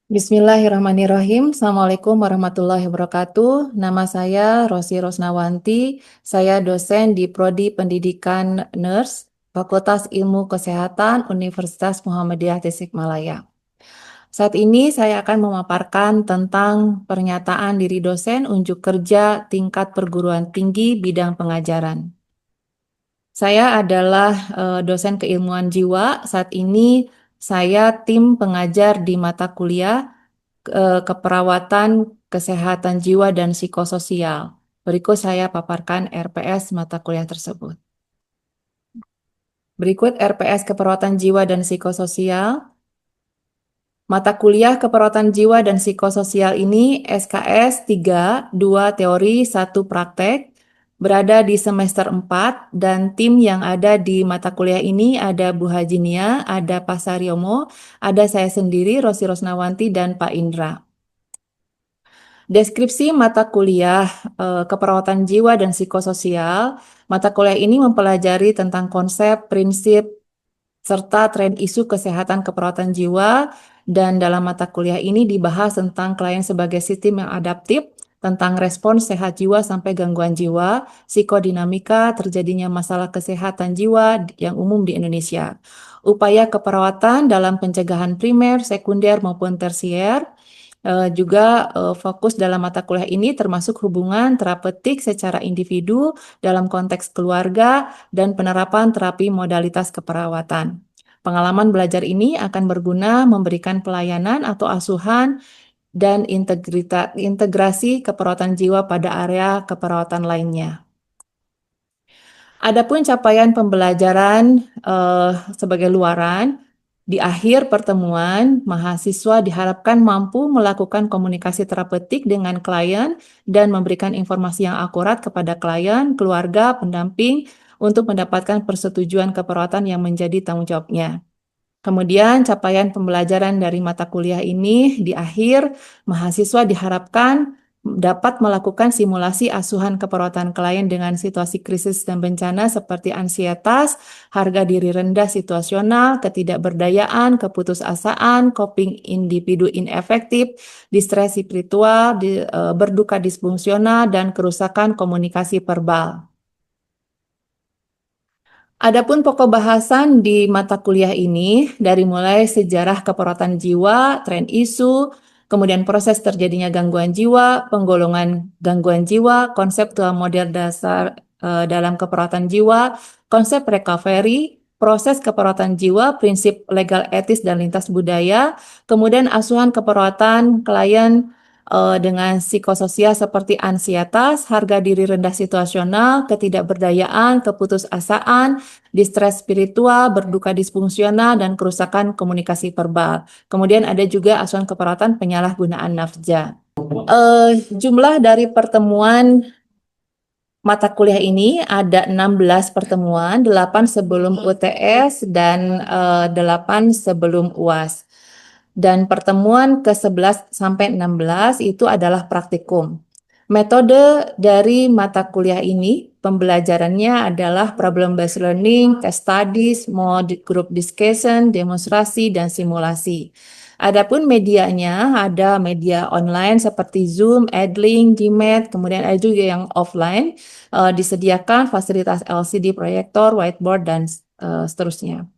Bismillahirrahmanirrahim. Assalamualaikum warahmatullahi wabarakatuh. Nama saya Rosi Rosnawanti. Saya dosen di Prodi Pendidikan Nurse, Fakultas Ilmu Kesehatan, Universitas Muhammadiyah Tasikmalaya. Saat ini saya akan memaparkan tentang pernyataan diri dosen unjuk kerja tingkat perguruan tinggi bidang pengajaran. Saya adalah dosen keilmuan jiwa. Saat ini saya tim pengajar di mata kuliah keperawatan kesehatan jiwa dan psikososial. Berikut saya paparkan RPS mata kuliah tersebut. Berikut RPS keperawatan jiwa dan psikososial. Mata kuliah keperawatan jiwa dan psikososial ini SKS 3, 2 teori, 1 praktek, berada di semester 4, dan tim yang ada di mata kuliah ini ada Bu Hajinia, ada Pak Saryomo, ada saya sendiri, Rosi Rosnawanti, dan Pak Indra. Deskripsi mata kuliah keperawatan jiwa dan psikososial. Mata kuliah ini mempelajari tentang konsep, prinsip, serta tren isu kesehatan keperawatan jiwa, dan dalam mata kuliah ini dibahas tentang klien sebagai sistem yang adaptif, tentang respons sehat jiwa sampai gangguan jiwa, psikodinamika, terjadinya masalah kesehatan jiwa yang umum di Indonesia, upaya keperawatan dalam pencegahan primer, sekunder, maupun tersier. Juga fokus dalam mata kuliah ini termasuk hubungan terapeutik secara individu dalam konteks keluarga dan penerapan terapi modalitas keperawatan. Pengalaman belajar ini akan berguna memberikan pelayanan atau asuhan dan integrasi keperawatan jiwa pada area keperawatan lainnya. Adapun capaian pembelajaran sebagai luaran, di akhir pertemuan, mahasiswa diharapkan mampu melakukan komunikasi terapeutik dengan klien dan memberikan informasi yang akurat kepada klien, keluarga, pendamping untuk mendapatkan persetujuan keperawatan yang menjadi tanggung jawabnya. Kemudian capaian pembelajaran dari mata kuliah ini di akhir, mahasiswa diharapkan dapat melakukan simulasi asuhan keperawatan klien dengan situasi krisis dan bencana seperti ansietas, harga diri rendah situasional, ketidakberdayaan, keputusasaan, coping individu inefektif, distres spiritual, berduka disfungsional, dan kerusakan komunikasi verbal. Adapun pokok bahasan di mata kuliah ini dari mulai sejarah keperawatan jiwa, tren isu, kemudian proses terjadinya gangguan jiwa, penggolongan gangguan jiwa, konseptual model dasar dalam keperawatan jiwa, konsep recovery, proses keperawatan jiwa, prinsip legal etis dan lintas budaya, kemudian asuhan keperawatan klien dengan psikososial seperti ansietas, harga diri rendah situasional, ketidakberdayaan, keputusasaan, distres spiritual, berduka disfungsional, dan kerusakan komunikasi verbal. Kemudian ada juga asuhan keperawatan penyalahgunaan nafza. Jumlah dari pertemuan mata kuliah ini ada 16 pertemuan, 8 sebelum UTS dan 8 sebelum UAS. Dan pertemuan ke-11 sampai 16 itu adalah praktikum. Metode dari mata kuliah ini, pembelajarannya adalah problem-based learning, case studies, mode group discussion, demonstrasi, dan simulasi. Adapun medianya, ada media online seperti Zoom, Edlink, Gmat, kemudian ada juga yang offline, disediakan fasilitas LCD proyektor, whiteboard, dan seterusnya.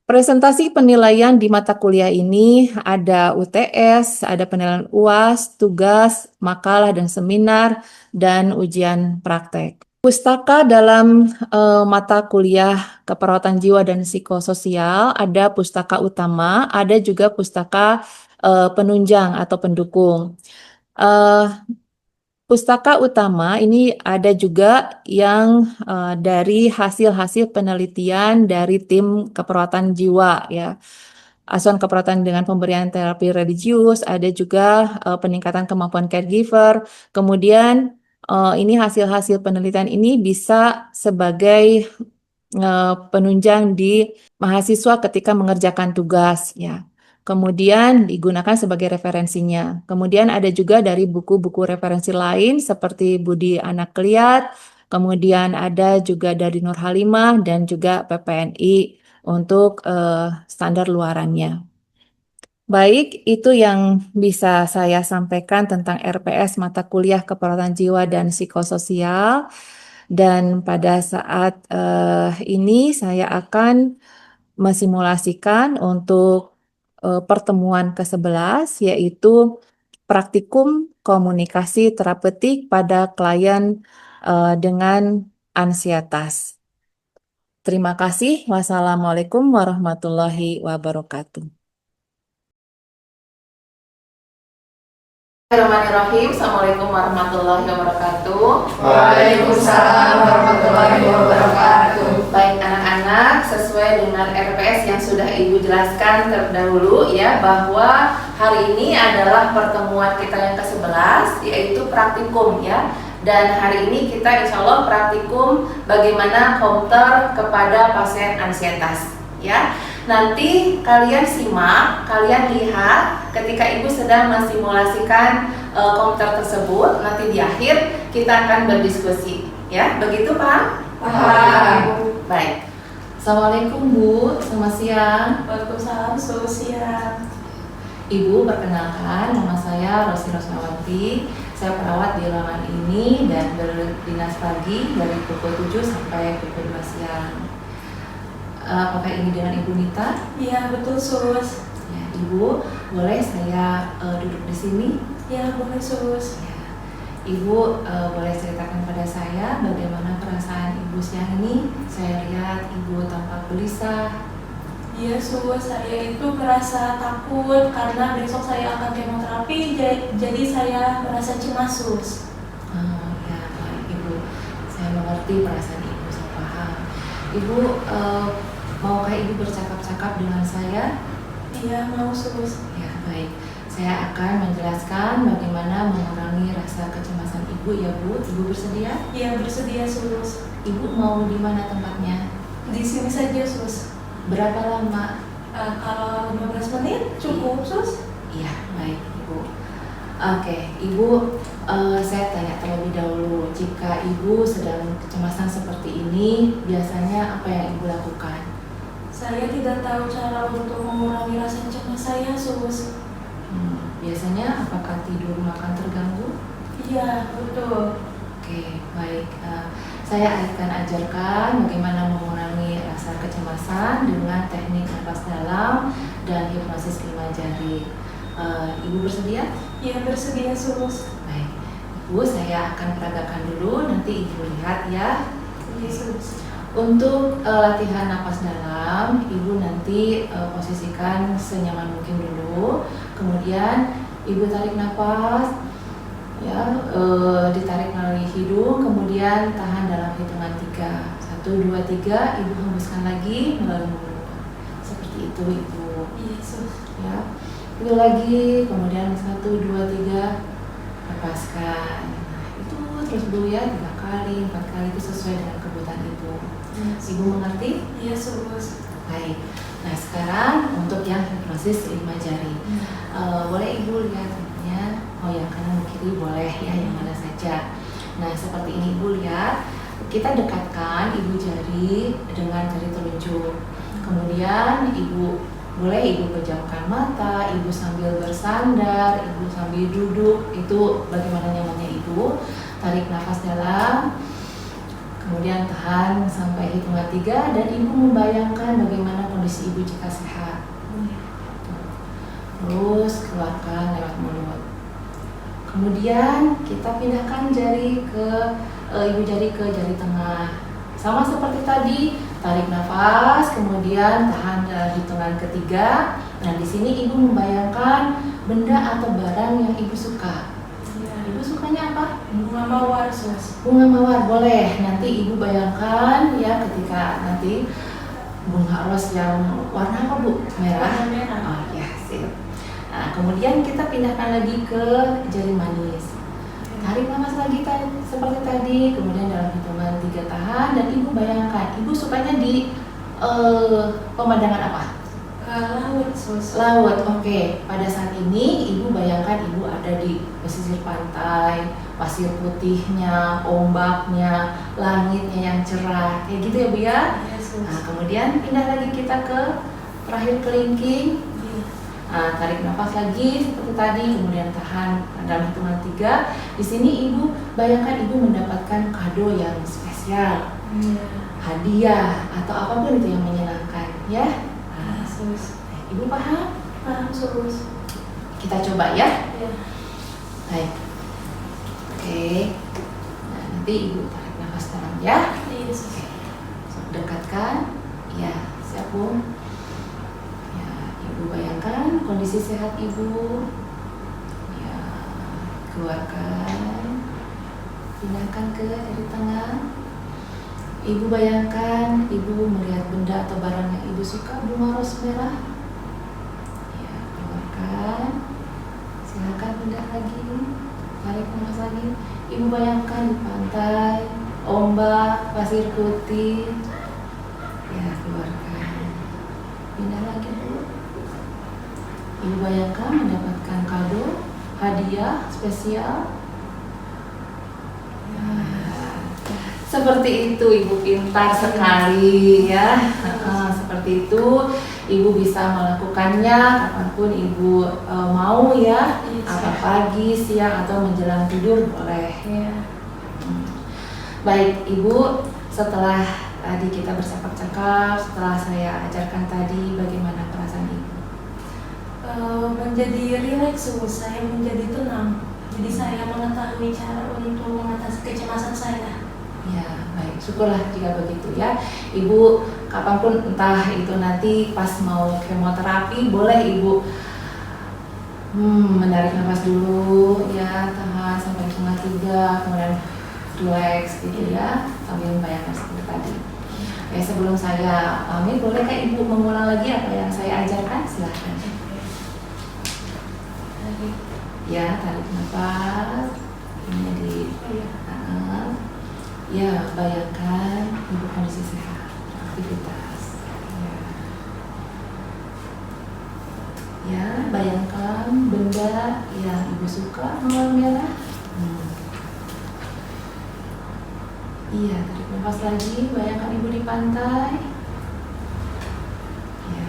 Presentasi penilaian di mata kuliah ini ada UTS, ada penilaian UAS, tugas, makalah dan seminar, dan ujian praktek. Pustaka dalam mata kuliah keperawatan jiwa dan psikososial ada pustaka utama, ada juga pustaka penunjang atau pendukung. Pustaka utama ini ada juga yang dari hasil-hasil penelitian dari tim keperawatan jiwa ya. Asuhan keperawatan dengan pemberian terapi religius, ada juga peningkatan kemampuan caregiver. Kemudian ini hasil-hasil penelitian ini bisa sebagai penunjang di mahasiswa ketika mengerjakan tugas ya. Kemudian digunakan sebagai referensinya. Kemudian ada juga dari buku-buku referensi lain seperti Budi Anak Kliat, kemudian ada juga dari Nur Halimah dan juga PPNI untuk standar luarannya. Baik, itu yang bisa saya sampaikan tentang RPS mata kuliah keperawatan jiwa dan psikososial. Dan pada saat ini saya akan mensimulasikan untuk pertemuan ke-11, yaitu praktikum komunikasi terapeutik pada klien dengan ansietas. Terima kasih. Wassalamualaikum warahmatullahi wabarakatuh. Bismillahirrahmanirrahim. Assalamualaikum warahmatullahi wabarakatuh. Waalaikumsalam warahmatullahi wabarakatuh. Baik anak-anak, sesuai dengan RPS yang sudah Ibu jelaskan terdahulu ya, bahwa hari ini adalah pertemuan kita yang ke-11, yaitu praktikum ya. Dan hari ini kita insya Allah praktikum bagaimana komputer kepada pasien ansietas ya. Nanti kalian simak, kalian lihat ketika Ibu sedang mensimulasikan komputer tersebut. Nanti di akhir kita akan berdiskusi ya. Begitu Pak? Paham. Baik. Assalamualaikum Bu, selamat siang. Waalaikumsalam, selamat siang. Ibu, perkenalkan, nama saya Rosi Rosmawati. Saya perawat di ruangan ini dan berdinas pagi dari pukul 7 sampai pukul 2 siang. Apakah ini dengan Ibu Nita? Iya, betul, Sus. Ya, Ibu, boleh saya duduk di sini? Ya, boleh, Sus. Ya. Ibu boleh ceritakan pada saya bagaimana perasaan Ibu siang ini? Saya lihat Ibu tampak gelisah. Iya, Sus. Saya itu merasa takut karena besok saya akan kemoterapi, jadi saya merasa cemas, Sus. Oh, ya, baik Ibu. Saya mengerti perasaan Ibu, saya paham. Ibu, maukah Ibu bercakap-cakap dengan saya? Iya, mau, Sus. Ya, baik. Saya akan menjelaskan bagaimana mengurangi rasa kecemasan Ibu ya Bu. Ibu bersedia? Iya, bersedia, Sus. Ibu mau di mana tempatnya? Di sini saja, Sus. Berapa lama? Kalau 15 menit cukup, Sus. Iya, baik Ibu. Oke, Ibu, saya tanya terlebih dahulu. Jika Ibu sedang kecemasan seperti ini, biasanya apa yang Ibu lakukan? Saya tidak tahu cara untuk mengurangi rasa cemas saya, Sus. Biasanya apakah tidur makan terganggu? Iya, betul. Oke, baik. Saya akan ajarkan bagaimana mengurangi rasa kecemasan dengan teknik napas dalam dan hipnosis 5 jari. Ibu bersedia? Iya, bersedia, Sus. Baik. Ibu, saya akan peragakan dulu, nanti Ibu lihat ya. Iya, Sus. Untuk latihan napas dalam, Ibu nanti posisikan senyaman mungkin dulu. Kemudian Ibu tarik napas, ya, ditarik melalui hidung, kemudian tahan dalam hitungan 3. 1, 2, 3, Ibu hembuskan lagi melalui mulut. Seperti itu Ibu. Iya, Sus. Ya, itu lagi, kemudian 1, 2, 3, lepaskan. Nah, itu terus dulu ya, 3 kali, 4 kali, itu sesuai dengan kebutuhan Ibu. Ibu mengerti? Iya, Sus. Baik. Nah, sekarang untuk yang hipnosis 5 jari. Boleh Ibu lihat ya. Oh, yang kanan kiri boleh ya, yang mana saja. Nah, seperti ini Ibu lihat. Kita dekatkan Ibu jari dengan jari telunjuk. Kemudian Ibu boleh Ibu pejamkan mata, Ibu sambil bersandar, Ibu sambil duduk, itu bagaimana nyamannya Ibu. Tarik nafas dalam. Kemudian tahan sampai hitungan 3 dan Ibu membayangkan bagaimana kondisi Ibu jika sehat. Terus keluarkan lewat mulut. Kemudian kita pindahkan jari ke Ibu jari ke jari tengah. Sama seperti tadi, tarik nafas, kemudian tahan dalam hitungan ketiga. Nah, di sini Ibu membayangkan benda atau barang yang Ibu suka. Ibu sukanya apa? Bunga mawar, Sus. Bunga mawar boleh. Nanti Ibu bayangkan ya ketika nanti bunga ros yang warna apa Bu? Merah. Warna merah. Oh ya, sip. Nah, kemudian kita pindahkan lagi ke jari manis. Tarik nafas lagi seperti tadi. Kemudian dalam hitungan 3 tahan dan Ibu bayangkan. Ibu sukanya di pemandangan apa? Laut, Sus. Laut, oke. Pada saat ini Ibu bayangkan Ibu ada di pesisir pantai, pasir putihnya, ombaknya, langitnya yang cerah, kayak gitu ya Bu ya. Iya, Sus. Nah, kemudian pindah lagi kita ke terakhir kelingking. Iya. Nah, tarik nafas lagi seperti tadi, kemudian tahan dalam hitungan 3. Di sini ibu bayangkan ibu mendapatkan kado yang spesial, hadiah atau apapun itu yang menyenangkan, ya. Nah, Sus. ibu paham? Paham, Sus. Kita coba ya. Ya. Baik. Oke. Nah, nanti ibu tarik nafas dalam ya. Iya, Sus. Dekatkan. Ya, siap Bu. Ibu bayangkan kondisi sehat ibu. Ya, keluarkan, pindahkan ke dari tengah. Ibu bayangkan ibu melihat benda atau barang yang ibu suka, bunga ros merah. Ya, keluarkan. Silakan pindah lagi. Tarik nafas lagi. Ibu bayangkan di pantai, ombak, pasir putih. Ya, keluarkan. Pindah lagi Bu. Ibu bayangkan mendapatkan kado, hadiah spesial. Seperti itu, ibu pintar sekali ya. Seperti itu, ibu bisa melakukannya kapanpun ibu mau ya. Apa pagi, siang atau menjelang tidur boleh. Ya. Baik, ibu. Setelah tadi kita bercakap-cakap, setelah saya ajarkan tadi, bagaimana perasaan ibu? Menjadi rileks, saya menjadi tenang. Jadi saya mengetahui cara untuk mengatasi kecemasan saya. Ya, baik. Syukurlah jika begitu ya. Ibu kapanpun entah itu nanti pas mau kemoterapi, boleh ibu menarik nafas dulu ya, tahan sampai hitungan 3, kemudian relax gitu ya, sambil membayangkan seperti tadi. Ya, sebelum saya pamit, bolehkah ibu mengulang lagi apa yang saya ajarkan? Silahkan. Ya, tarik nafas. Ini di ya, bayangkan ibu kondisi sehat, aktivitas. Ya, bayangkan benda yang ibu suka warna merah. Iya, tarik nafas lagi. Bayangkan ibu di pantai. Ya,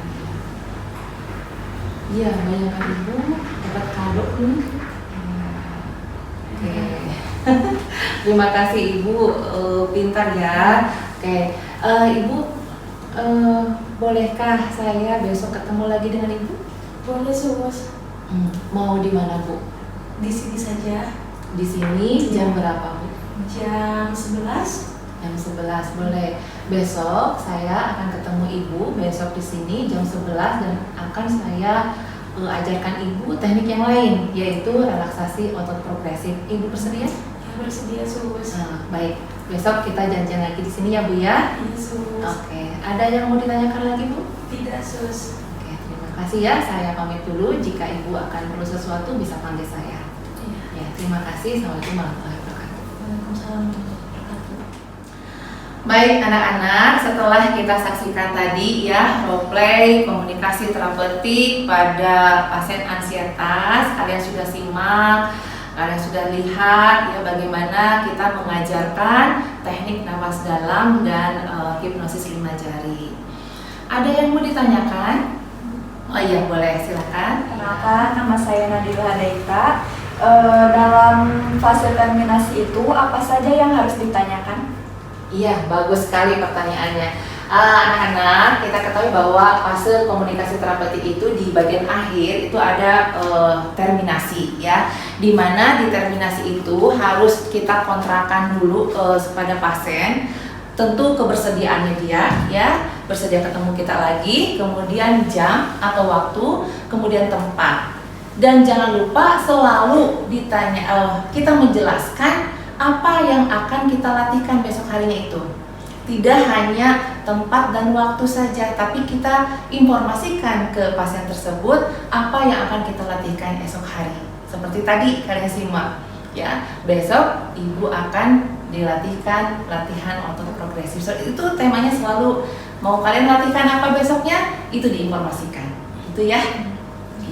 iya, bayangkan ibu dapat kado nih. Oke. Terima kasih ibu, pintar ya. Oke, ibu bolehkah saya besok ketemu lagi dengan ibu? Boleh, Sus. Mau di mana Bu? Di sini saja. Di sini jam berapa Bu? Jam 11. Jam 11 boleh. Besok saya akan ketemu ibu besok di sini jam 11 dan akan saya ajarkan ibu teknik yang lain, yaitu relaksasi otot progresif. Ibu bersedia? Ya, bersedia, Sus. Baik, besok kita janjian lagi di sini ya Bu ya. Iya, Sus. Oke, ada yang mau ditanyakan lagi Bu? Tidak, Sus. Oke, terima kasih ya. Saya pamit dulu. Jika ibu akan perlu sesuatu bisa panggil saya. Iya. Ya, terima kasih. Assalamualaikum warahmatullahi wabarakatuh. Waalaikumsalam warahmatullahi wabarakatuh. Baik anak-anak, setelah kita saksikan tadi ya roleplay komunikasi terapeutik pada pasien ansietas, kalian sudah simak, kalian sudah lihat ya bagaimana kita mengajarkan teknik napas dalam dan hipnosis 5 jari. Ada yang mau ditanyakan? Oh iya, boleh, silakan. Kenalkan, nama saya Nadila Hadaita. Dalam fase terminasi itu apa saja yang harus ditanyakan? Iya, bagus sekali pertanyaannya. Anak-anak, kita ketahui bahwa fase komunikasi terapeutik itu di bagian akhir itu ada terminasi ya. Dimana di terminasi itu harus kita kontrakan dulu kepada pasien. Tentu kebersediaannya dia ya, bersedia ketemu kita lagi, kemudian jam atau waktu, kemudian tempat. Dan jangan lupa selalu ditanya, kita menjelaskan apa yang akan kita latihkan besok harinya itu. Tidak hanya tempat dan waktu saja, tapi kita informasikan ke pasien tersebut apa yang akan kita latihkan esok hari. Seperti tadi kalian simak ya, besok ibu akan dilatihkan latihan otot progresif. So, itu temanya selalu mau kalian latihkan apa besoknya, itu diinformasikan. Itu ya.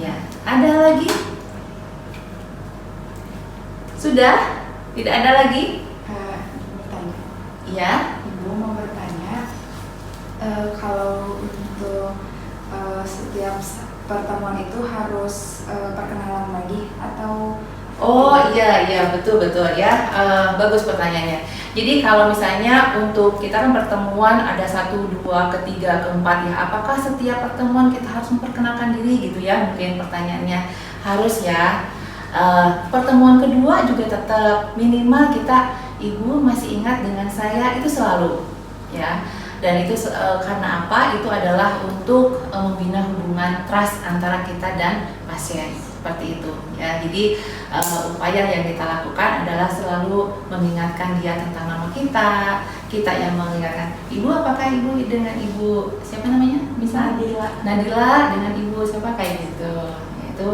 Ya, ada lagi? Sudah? Tidak ada lagi? Bertanya. Iya. Ibu mau bertanya, kalau untuk setiap pertemuan itu harus perkenalan lagi atau? Oh iya betul ya. Bagus pertanyaannya. Jadi kalau misalnya untuk kita kan pertemuan ada 1, 2, ketiga, keempat ya. Apakah setiap pertemuan kita harus memperkenalkan diri gitu ya? Mungkin pertanyaannya harus ya. Pertemuan kedua juga tetap minimal kita, Ibu masih ingat dengan saya, itu selalu ya. Dan itu karena apa? Itu adalah untuk membina hubungan trust antara kita dan pasien, seperti itu ya. Jadi upaya yang kita lakukan adalah selalu mengingatkan dia tentang nama kita yang mengingatkan, Ibu apakah Ibu dengan Ibu siapa namanya? Bisa Nadila dengan Ibu siapa, kayak gitu. Itu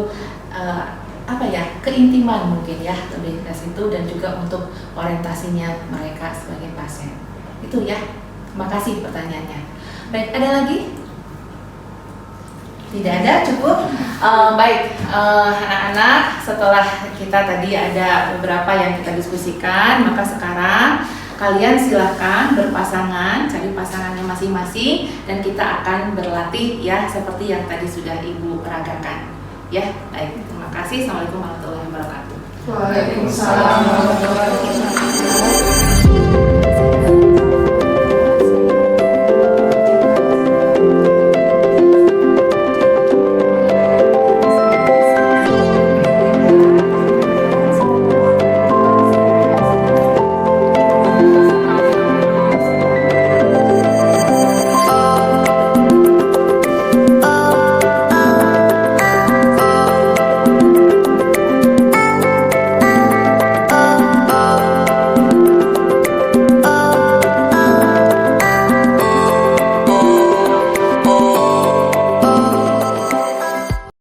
apa ya, keintiman mungkin ya, lebih ke situ, dan juga untuk orientasinya mereka sebagai pasien. Itu ya. Terima kasih pertanyaannya. Baik, ada lagi? Tidak ada, cukup. Baik, anak-anak, setelah kita tadi ada beberapa yang kita diskusikan, maka sekarang kalian silahkan berpasangan, cari pasangannya masing-masing, dan kita akan berlatih ya, seperti yang tadi sudah Ibu peragakan. Ya, baik. Terima kasih. Assalamualaikum warahmatullahi wabarakatuh. Waalaikumsalam warahmatullahi wabarakatuh.